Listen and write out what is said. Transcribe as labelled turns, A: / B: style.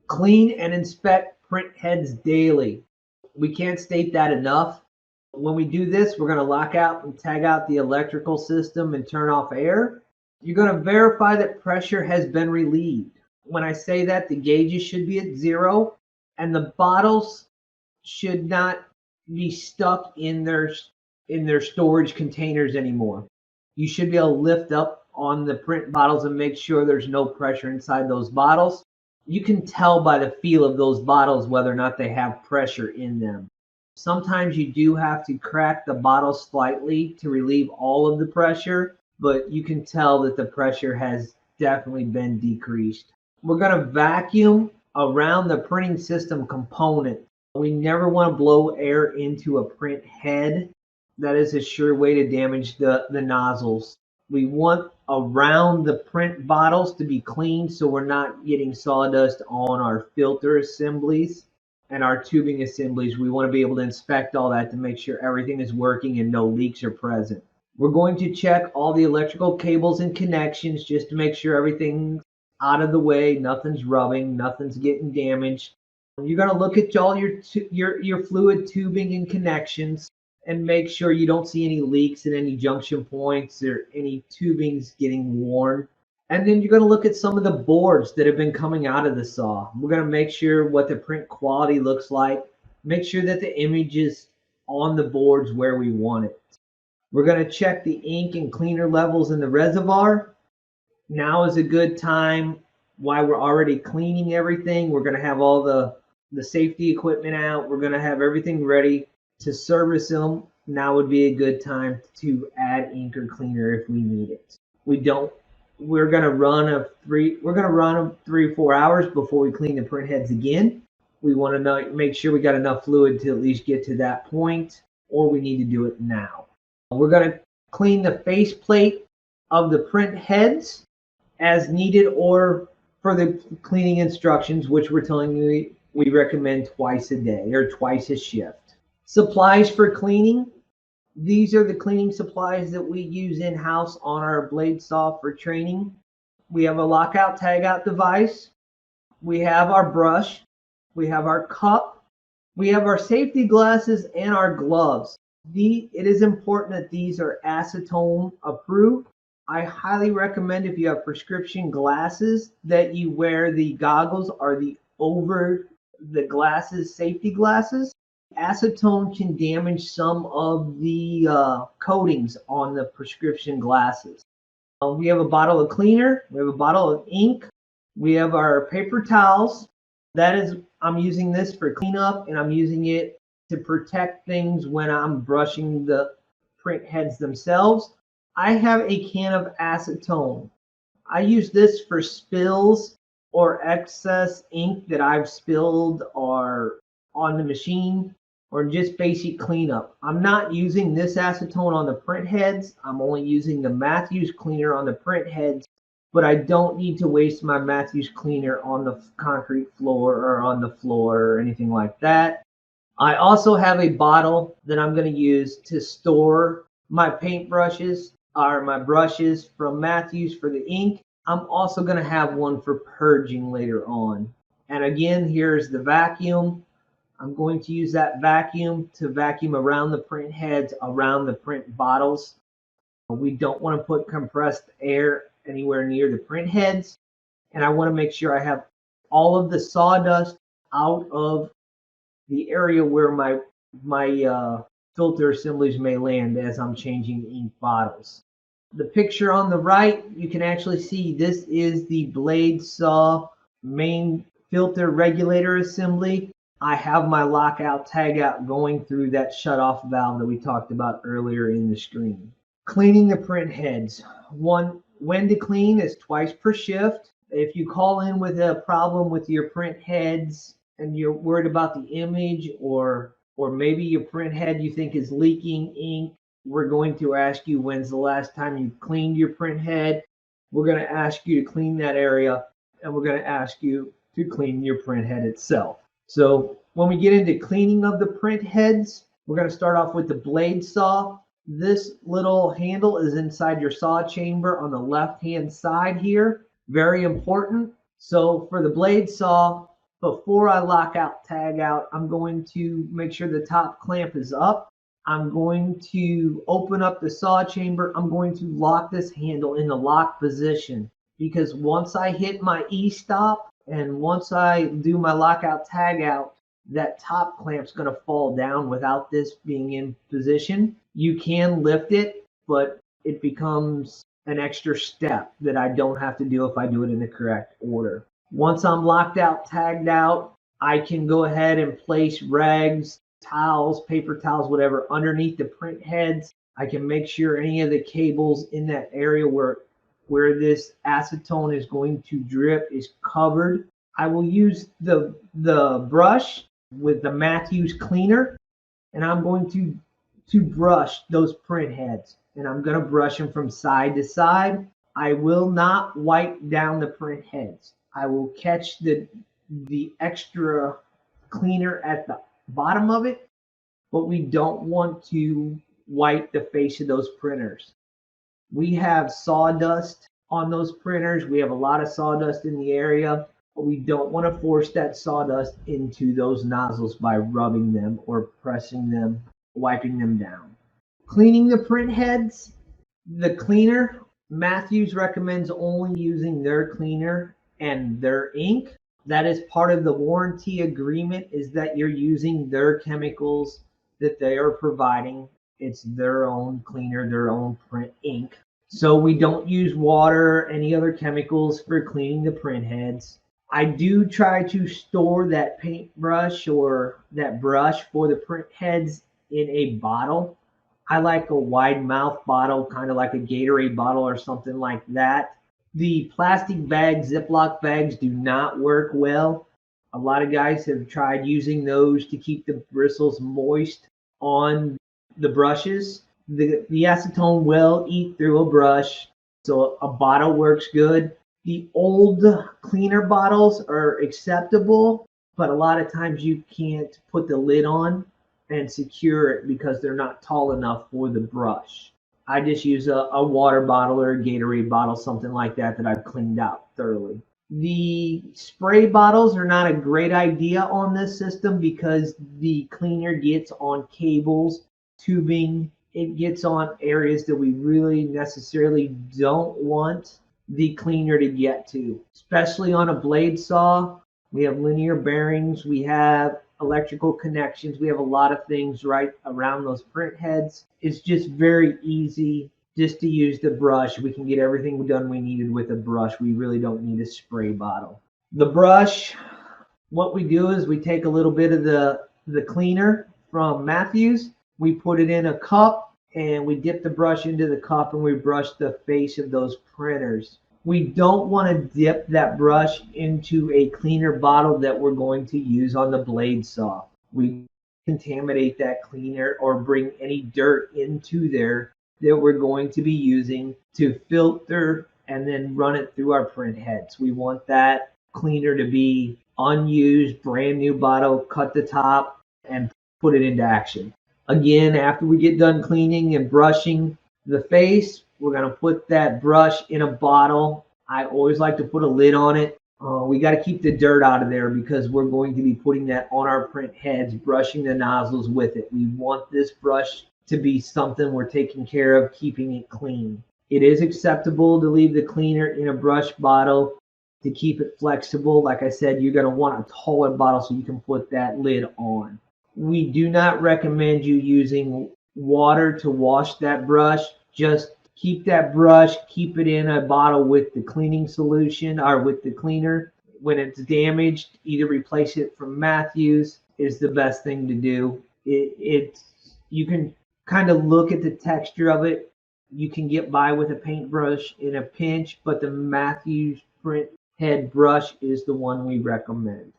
A: Clean and inspect print heads daily. We can't state that enough. When we do this, we're going to lock out and tag out the electrical system and turn off air. You're going to verify that pressure has been relieved. When I say that, the gauges should be at 0 and the bottles should not be stuck in their storage containers anymore. You should be able to lift up on the print bottles and make sure there's no pressure inside those bottles. You can tell by the feel of those bottles whether or not they have pressure in them. Sometimes you do have to crack the bottle slightly to relieve all of the pressure, but you can tell that the pressure has definitely been decreased. We're going to vacuum around the printing system component. We never want to blow air into a print head. That is a sure way to damage the nozzles. We want around the print bottles to be clean so we're not getting sawdust on our filter assemblies and our tubing assemblies. We want to be able to inspect all that to make sure everything is working and no leaks are present. We're going to check all the electrical cables and connections just to make sure everything's out of the way, nothing's rubbing, nothing's getting damaged. You're going to look at all your fluid tubing and connections and make sure you don't see any leaks at any junction points or any tubings getting worn. And then you're going to look at some of the boards that have been coming out of the saw. We're going to make sure what the print quality looks like. Make sure that the image is on the boards where we want it. We're going to check the ink and cleaner levels in the reservoir. Now is a good time while we're already cleaning everything. We're going to have all the safety equipment out. We're going to have everything ready to service them. Now would be a good time to add ink or cleaner if we need it. We're going to run them 3 or 4 hours before we clean the print heads again. We want to make sure we got enough fluid to at least get to that point, or we need to do it now. We're going to clean the face plate of the print heads as needed, or for the cleaning instructions, which we're telling you we recommend twice a day or twice a shift. Supplies for cleaning. These are the cleaning supplies that we use in-house on our blade saw for training. We have a lockout tagout device. We have our brush. We have our cup. We have our safety glasses and our gloves. It is important that these are acetone approved. I highly recommend, if you have prescription glasses, that you wear the goggles or the over the glasses safety glasses. Acetone can damage some of the coatings on the prescription glasses. We have a bottle of cleaner. We have a bottle of ink. We have our paper towels. I'm using this for cleanup, and I'm using it to protect things when I'm brushing the print heads themselves. I have a can of acetone. I use this for spills or excess ink that I've spilled or on the machine, or just basic cleanup. I'm not using this acetone on the print heads. I'm only using the Matthews cleaner on the print heads, but I don't need to waste my Matthews cleaner on the concrete floor or on the floor or anything like that. I also have a bottle that I'm going to use to store my paint brushes or my brushes from Matthews for the ink. I'm also going to have one for purging later on. And again, here's the vacuum. I'm going to use that vacuum to vacuum around the print heads, around the print bottles. We don't want to put compressed air anywhere near the print heads. And I want to make sure I have all of the sawdust out of the area where my filter assemblies may land as I'm changing ink bottles. The picture on the right, you can actually see this is the blade saw main filter regulator assembly. I have my lockout tagout going through that shutoff valve that we talked about earlier in the screen. Cleaning the print heads. When to clean is twice per shift. If you call in with a problem with your print heads and you're worried about the image, or maybe your print head you think is leaking ink, we're going to ask you when's the last time you cleaned your print head. We're going to ask you to clean that area, and we're going to ask you to clean your print head itself. So when we get into cleaning of the print heads, we're going to start off with the blade saw. This little handle is inside your saw chamber on the left hand side here. Very important. So for the blade saw, Before I lock out, tag out, I'm going to make sure the top clamp is up. I'm going to open up the saw chamber. I'm going to lock this handle in the lock position, because once I hit my E-stop and once I do my lockout tag out, that top clamp's going to fall down without this being in position. You can lift it, but it becomes an extra step that I don't have to do if I do it in the correct order. Once I'm locked out, tagged out, I can go ahead and place rags, towels, paper towels, whatever, underneath the print heads. I can make sure any of the cables in that area where this acetone is going to drip is covered. I will use the brush with the Matthews cleaner, and I'm going to brush those print heads, and I'm going to brush them from side to side. I will not wipe down the print heads. I will catch the extra cleaner at the bottom of it, but we don't want to wipe the face of those printers. We have sawdust on those printers. We have a lot of sawdust in the area, but we don't want to force that sawdust into those nozzles by rubbing them or pressing them, wiping them down. Cleaning the print heads, the cleaner, Matthews recommends only using their cleaner and their ink. That is part of the warranty agreement, is that you're using their chemicals that they are providing. It's their own cleaner, their own print ink. So we don't use water or any other chemicals for cleaning the print heads. I do try to store that paintbrush or that brush for the print heads in a bottle. I like a wide mouth bottle, kind of like a Gatorade bottle or something like that. The plastic bags, Ziploc bags, do not work well. A lot of guys have tried using those to keep the bristles moist on the brushes. The acetone will eat through a brush, so a bottle works good. The old cleaner bottles are acceptable, but a lot of times you can't put the lid on and secure it because they're not tall enough for the brush. I just use a water bottle or a Gatorade bottle, something like that I've cleaned out thoroughly. The spray bottles are not a great idea on this system because the cleaner gets on cables, tubing. It gets on areas that we really necessarily don't want the cleaner to get to, especially on a blade saw. We have linear bearings, we have electrical connections, we have a lot of things right around those print heads. It's just very easy just to use the brush. We can get everything done we needed with a brush. We really don't need a spray bottle. The brush, what we do is we take a little bit of the cleaner from Matthews, we put it in a cup, and we dip the brush into the cup and we brush the face of those printers. We don't want to dip that brush into a cleaner bottle that we're going to use on the blade saw. We contaminate that cleaner or bring any dirt into there that we're going to be using to filter and then run it through our print heads. We want that cleaner to be unused, brand new bottle, cut the top and put it into action. Again, after we get done cleaning and brushing the face, we're going to put that brush in a bottle. I always like to put a lid on it. We got to keep the dirt out of there because we're going to be putting that on our print heads, brushing the nozzles with it. We want this brush to be something we're taking care of, keeping it clean. It is acceptable to leave the cleaner in a brush bottle to keep it flexible. Like I said, you're going to want a taller bottle so you can put that lid on. We do not recommend you using water to wash that brush. Just keep that brush, keep it in a bottle with the cleaning solution or with the cleaner. When it's damaged, either replace it from Matthews is the best thing to do. You can kind of look at the texture of it. You can get by with a paintbrush in a pinch, but the Matthews print head brush is the one we recommend.